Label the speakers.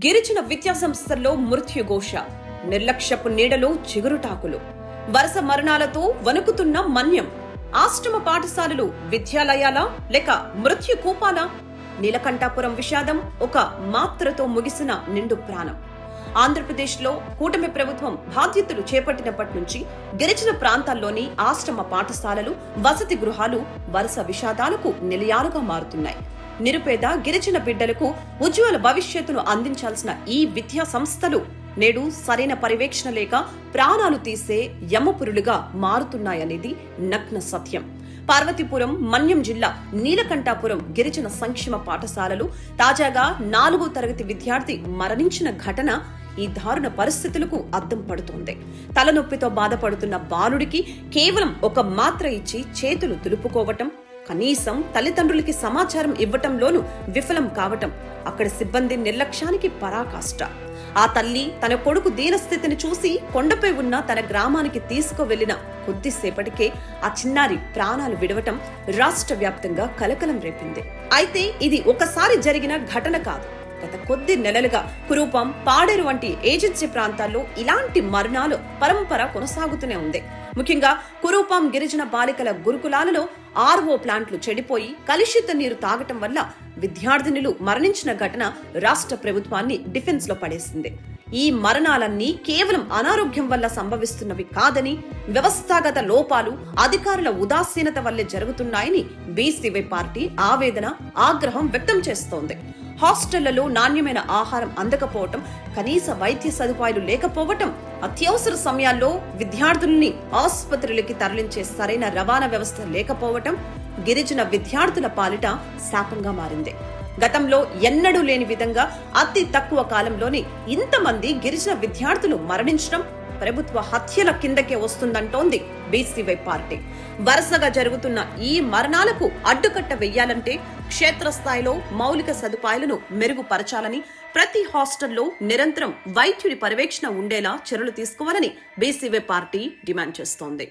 Speaker 1: గిరిజన విద్యా సంస్థల్లో మృత్యుఘోష, నిర్లక్ష్యపు నీడలో చిగురుటాకులు, వరుస మరణాలతో వణుకుతున్న మన్యం. ఆశ్రమ పాఠశాలలు విద్యాలయాల లేక మృత్యు కూపాల? నీలకంఠాపురం విషాదం ఒక మాత్రతో ముగిసిన నిండు ప్రాణం. ఆంధ్రప్రదేశ్లో కూటమి ప్రభుత్వం బాధ్యతలు చేపట్టినప్పటి నుంచి గిరిజన ప్రాంతాల్లోని ఆశ్రమ పాఠశాలలు, వసతి గృహాలు వరుస విషాదాలకు నిలయాలుగా మారుతున్నాయి. నిరుపేద గిరిజన బిడ్డలకు ఉజ్వల భవిష్యత్తును అందించాల్సిన ఈ విద్యా సంస్థలు నేడు సరైన పర్యవేక్షణ లేక ప్రాణాలు తీసే యమపురులుగా మారుతున్నాయనేది నగ్న సత్యం. పార్వతీపురం, మన్యం జిల్లా నీలకంఠాపురం గిరిజన సంక్షేమ పాఠశాలలు తాజాగా 4వ తరగతి విద్యార్థి మరణించిన ఘటన ఈ దారుణ పరిస్థితులకు అద్దం పడుతోంది. తలనొప్పితో బాధపడుతున్న బాలుడికి కేవలం ఒక మాత్ర ఇచ్చి చేతులు దులుపుకోవటం, కనీసం తల్లిదండ్రులకి సమాచారం ఇవ్వటంలోనూ విఫలం కావటం అక్కడి సిబ్బంది నిర్లక్ష్యానికి పరాకాష్ట. ఆ తల్లి తన కొడుకు దీనస్థితిని చూసి కొండపై ఉన్న తన గ్రామానికి తీసుకువెళ్లిన కొద్దిసేపటికే ఆ చిన్నారి ప్రాణాలు విడవటం రాష్ట్ర వ్యాప్తంగా కలకలం రేపింది. అయితే ఇది ఒకసారి జరిగిన ఘటన కాదు. గత కొద్ది నెలలుగా కురూపం, పాడేరు వంటి ఏజెన్సీ ప్రాంతాల్లో ఇలాంటి మరణాలు పరంపర కొనసాగుతూనే ఉంది. ముఖ్యంగా కురూపం గిరిజన బాలికల గురుకులాలలో ఆర్ఓ ప్లాంట్లు చెడిపోయి కలుషిత నీరు తాగటం వల్ల విద్యార్థినులు మరణించిన ఘటన రాష్ట్ర ప్రభుత్వాన్ని డిఫెన్స్ లో పడేసింది. ఈ మరణాలన్నీ కేవలం అనారోగ్యం వల్ల సంభవిస్తున్నవి కాదని, వ్యవస్థాగత లోపాలు, అధికారుల ఉదాసీనత వల్లే జరుగుతున్నాయని బీసీవై పార్టీ ఆవేదన, ఆగ్రహం వ్యక్తం చేస్తోంది. హాస్టళ్లలో నాణ్యమైన ఆహారం అందకపోవటం, కనీస వైద్య సదుపాయాలు లేకపోవటం, అత్యవసర సమయాల్లో విద్యార్థుల్ని ఆసుపత్రులకి తరలించే సరైన రవాణా వ్యవస్థ లేకపోవటం గిరిజన విద్యార్థుల పాలిట శాపంగా మారింది. గతంలో ఎన్నడూ లేని విధంగా అతి తక్కువ కాలంలోనే ఇంతమంది గిరిజన విద్యార్థులు మరణించడం ప్రభుత్వ హత్యల కిందకే వస్తుందంటోంది బీసీవై పార్టీ. వరుసగా జరుగుతున్న ఈ మరణాలకు అడ్డుకట్ట వెయ్యాలంటే క్షేత్రస్థాయిలో మౌలిక సదుపాయాలను మెరుగుపరచాలని, ప్రతి హాస్టల్లో నిరంతరం వైద్యుడి పర్యవేక్షణ ఉండేలా చర్యలు తీసుకోవాలని బీసీవై పార్టీ డిమాండ్ చేస్తోంది.